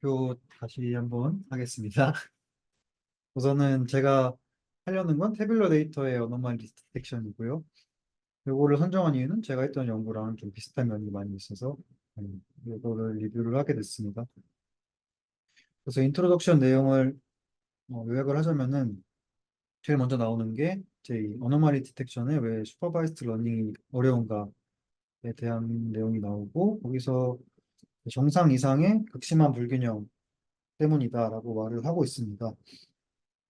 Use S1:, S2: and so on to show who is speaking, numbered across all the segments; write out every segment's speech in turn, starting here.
S1: 발표 다시 한번 하겠습니다. 우선은 제가 하려는 건 태블러 데이터의 어노멀리 디텍션이고요. 이거를 선정한 이유는 제가 했던 연구랑 좀 비슷한 면이 많이 있어서 이거를 리뷰를 하게 됐습니다. 그래서 인트로덕션 내용을 요약을 하자면은 제일 먼저 나오는 게 제 어노멀리 디텍션에 왜 슈퍼바이스드 러닝이 어려운가에 대한 내용이 나오고, 거기서 정상 이상의 극심한 불균형 때문이다라고 말을 하고 있습니다.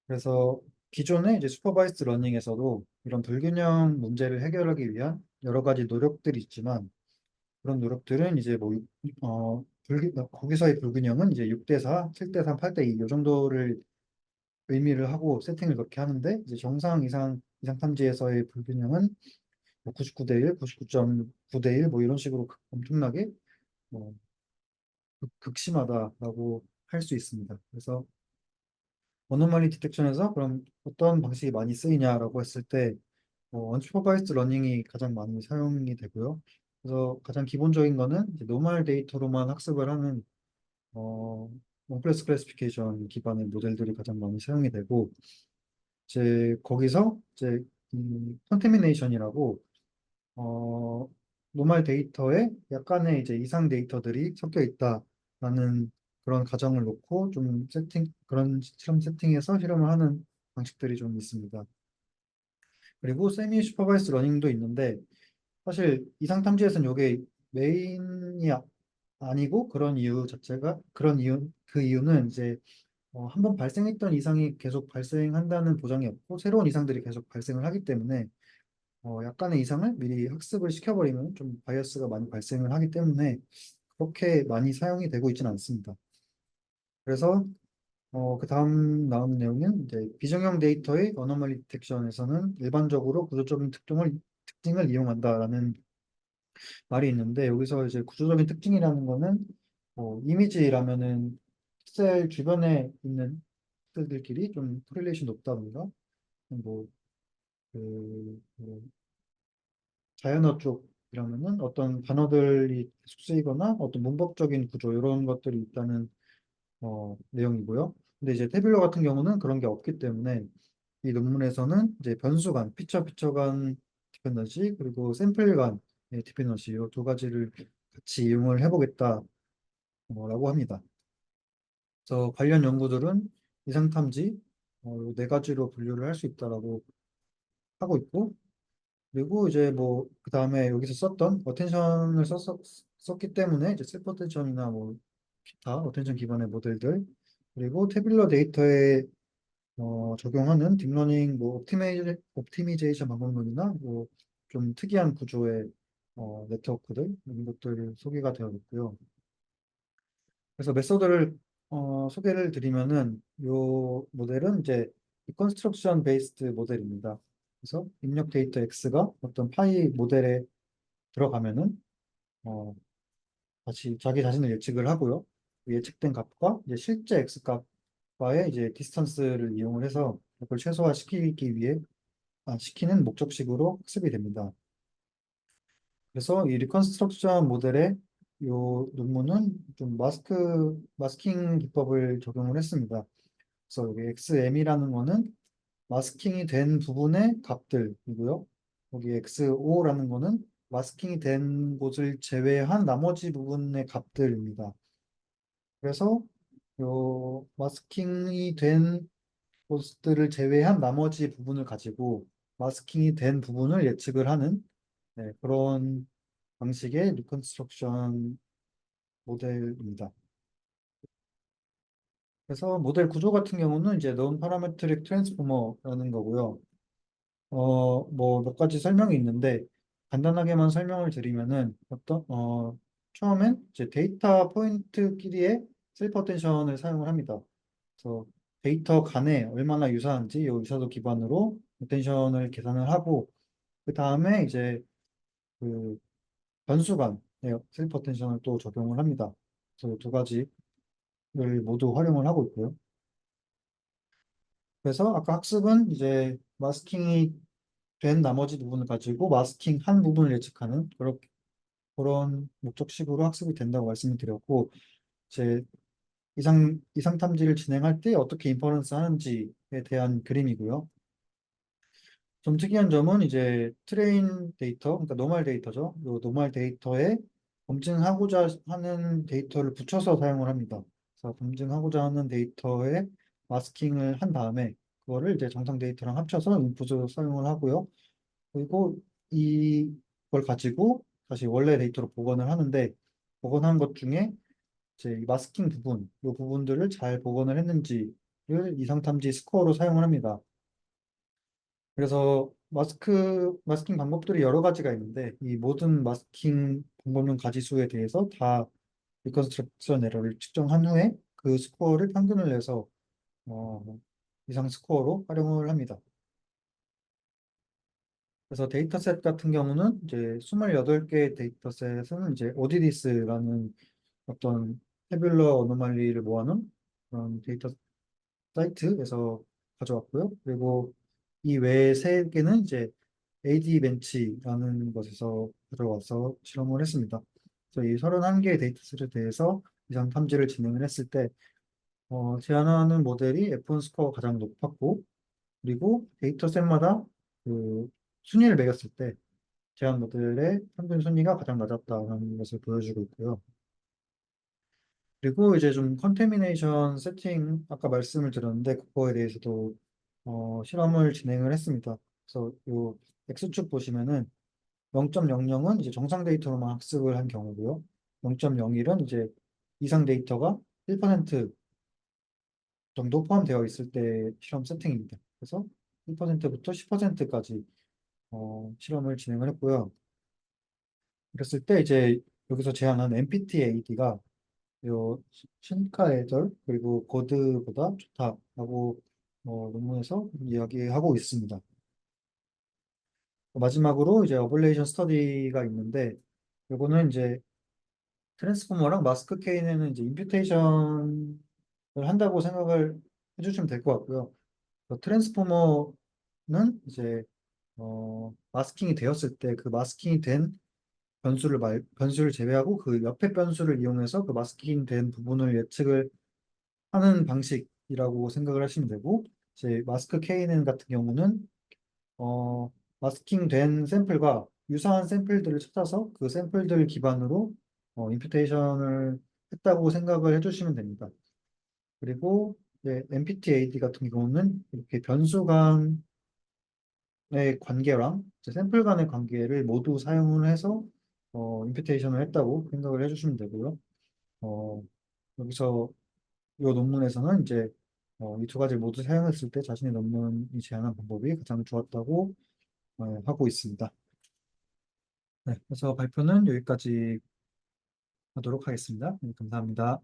S1: 그래서 기존의 이제 슈퍼바이스드 러닝에서도 이런 불균형 문제를 해결하기 위한 여러 가지 노력들이 있지만, 그런 노력들은 이제 거기서의 불균형은 이제 6대4, 7대3, 8대2 이 정도를 의미를 하고 세팅을 그렇게 하는데, 이제 정상 이상 탐지에서의 불균형은 뭐 99대1, 99.9대1 뭐 이런 식으로 엄청나게 뭐 극심하다라고 할 수 있습니다. 그래서 어노멀리 디텍션에서 그럼 어떤 방식이 많이 쓰이냐라고 했을 때 언슈퍼바이스드 러닝이 가장 많이 사용이 되고요. 그래서 가장 기본적인 거는 이제 노멀 데이터로만 학습을 하는 어, 원플러스 클래시피케이션 기반의 모델들이 가장 많이 사용이 되고, 이제 거기서 이제 컨테미네이션이라고 어, 노멀 데이터에 약간의 이제 이상 데이터들이 섞여 있다라는 그런 가정을 놓고 좀 그런 실험 세팅에서 실험을 하는 방식들이 좀 있습니다. 그리고 세미 슈퍼바이스 러닝도 있는데, 사실 이상 탐지에서는 이게 메인이 아니고, 그런 이유 그 이유는 이제 한번 발생했던 이상이 계속 발생한다는 보장이 없고, 새로운 이상들이 계속 발생을 하기 때문에 약간의 이상을 미리 학습을 시켜버리면 좀 바이어스가 많이 발생을 하기 때문에 그렇게 많이 사용이 되고 있지는 않습니다. 그래서 그 다음 나오는 내용은 이제 비정형 데이터의 어노멀리 디텍션에서는 일반적으로 구조적인 특징을 이용한다라는 말이 있는데, 여기서 이제 구조적인 특징이라는 거는 이미지라면은 픽셀 주변에 있는 픽셀들끼리 좀 코릴레이션 높다던가, 뭐, 자연어 쪽이라면은 어떤 단어들이 계속 쓰이거나 어떤 문법적인 구조 이런 것들이 있다는 내용이고요. 근데 이제 태블러 같은 경우는 그런 게 없기 때문에 이 논문에서는 이제 변수 피처 간 디펜던시, 그리고 샘플 간의 디펜던시 이 두 가지를 같이 이용을 해보겠다라고 합니다. 그래서 관련 연구들은 이상 탐지 네 가지로 분류를 할 수 있다라고 하고 있고, 그리고 이제 뭐 그 다음에 여기서 썼던 어텐션을 썼기 때문에 이제 셀프 어텐션이나 뭐 기타 어텐션 기반의 모델들, 그리고 태블러 데이터에 적용하는 딥러닝 뭐 옵티미제이션 방법론이나 뭐 좀 특이한 구조의 네트워크들 이런 것들 소개가 되어 있고요. 그래서 메소드를 소개를 드리면은 요 모델은 이제 리컨스트럭션 베이스드 모델입니다. 그래서 입력 데이터 X가 어떤 파이 모델에 들어가면은 어, 다시 자기 자신을 예측을 하고요. 그 예측된 값과 이제 실제 X 값과의 이제 디스턴스를 이용을 해서 그걸 최소화시키기 위해 시키는 목적식으로 학습이 됩니다. 그래서 이 리컨스트럭션 모델의 요 논문은 좀 마스킹 기법을 적용을 했습니다. 그래서 여기 XM이라는 거는 마스킹이 된 부분의 값들이고요. 여기 XO라는 거는 마스킹이 된 곳을 제외한 나머지 부분의 값들입니다. 그래서 요 마스킹이 된 곳들을 제외한 나머지 부분을 가지고 마스킹이 된 부분을 예측을 하는 그런 방식의 리컨스트럭션 모델입니다. 그래서 모델 구조 같은 경우는 이제 논 파라메트릭 트랜스포머라는 거고요. 뭐 몇 가지 설명이 있는데 간단하게만 설명을 드리면은 처음엔 이제 데이터 포인트끼리의 셀프 어텐션을 사용을 합니다. 그래서 데이터 간에 얼마나 유사한지 이 유사도 기반으로 어텐션을 계산을 하고, 그 다음에 이제 그 변수 간의 셀프 어텐션을 또 적용을 합니다. 그래서 두 가지를 모두 활용을 하고 있고요. 그래서 아까 학습은 이제 마스킹이 된 나머지 부분을 가지고 마스킹 한 부분을 예측하는 그런 목적식으로 학습이 된다고 말씀을 드렸고, 이제 이상 탐지를 진행할 때 어떻게 인퍼런스 하는지에 대한 그림이고요. 좀 특이한 점은 이제 트레인 데이터, 그러니까 노멀 데이터죠. 이 노멀 데이터에 검증하고자 하는 데이터를 붙여서 사용을 합니다. 그래서 검증하고자 하는 데이터에 마스킹을 한 다음에 그거를 이제 정상 데이터랑 합쳐서 인풋으로 사용을 하고요. 그리고 이걸 가지고 다시 원래 데이터로 복원을 하는데 복원한 것 중에 이제 이 마스킹 부분, 이 부분들을 잘 복원을 했는지를 이상 탐지 스코어로 사용을 합니다. 그래서 마스킹 방법들이 여러 가지가 있는데, 이 모든 마스킹 방법론 가지수에 대해서 다 리컨스트럭션 에러를 측정한 후에 그 스코어를 평균을 내서 어, 이상 스코어로 활용을 합니다. 그래서 데이터셋 같은 경우는 이제 28개 데이터셋은 이제 오디디스라는 어떤 태뷸러 어노말리를 모아놓은 그런 데이터 사이트에서 가져왔고요. 그리고 이 외에 세 개는 이제 AD 벤치라는 것에서 들어와서 실험을 했습니다. 그래서 이 31개의 데이터셋에 대해서 이상 탐지를 진행을 했을 때 제안하는 모델이 F1 스코어가 가장 높았고 그리고 데이터셋마다 그 순위를 매겼을 때 제안 모델의 평균 순위가 가장 낮았다는 것을 보여주고 있고요. 그리고 이제 좀 컨테미네이션 세팅 아까 말씀을 드렸는데 그거에 대해서도 실험을 진행을 했습니다. 그래서 요 X축 보시면은 0.00은 이제 정상 데이터로만 학습을 한 경우고요. 0.01은 이제 이상 데이터가 1% 정도 포함되어 있을 때 실험 세팅입니다. 그래서 1%부터 10%까지 실험을 진행을 했고요. 그랬을 때 이제 여기서 제안한 MPT-AD가 요 신카 애들 그리고 고드보다 좋다라고 논문에서 이야기하고 있습니다. 마지막으로 이제 어블레이션 스터디가 있는데 요거는 이제 트랜스포머랑 마스크 케인에는 이제 임퓨테이션을 한다고 생각을 해주시면 될 것 같고요. 트랜스포머는 이제 마스킹이 되었을 때 그 마스킹이 된 변수를 제외하고 그 옆에 변수를 이용해서 그 마스킹 된 부분을 예측을 하는 방식이라고 생각을 하시면 되고, 이제 마스크 KNN 같은 경우는 어, 마스킹 된 샘플과 유사한 샘플들을 찾아서 그 샘플들 기반으로 임퓨테이션을 했다고 생각을 해주시면 됩니다. 그리고 MPT-AD 같은 경우는 이렇게 변수 간의 관계랑 이제 샘플 간의 관계를 모두 사용을 해서 임퓨테이션을 했다고 생각을 해주시면 되고요. 어, 여기서 이 논문에서는 이제 이 두 가지를 모두 사용했을 때 자신의 논문이 제안한 방법이 가장 좋았다고 하고 있습니다. 네, 그래서 발표는 여기까지 하도록 하겠습니다. 네, 감사합니다.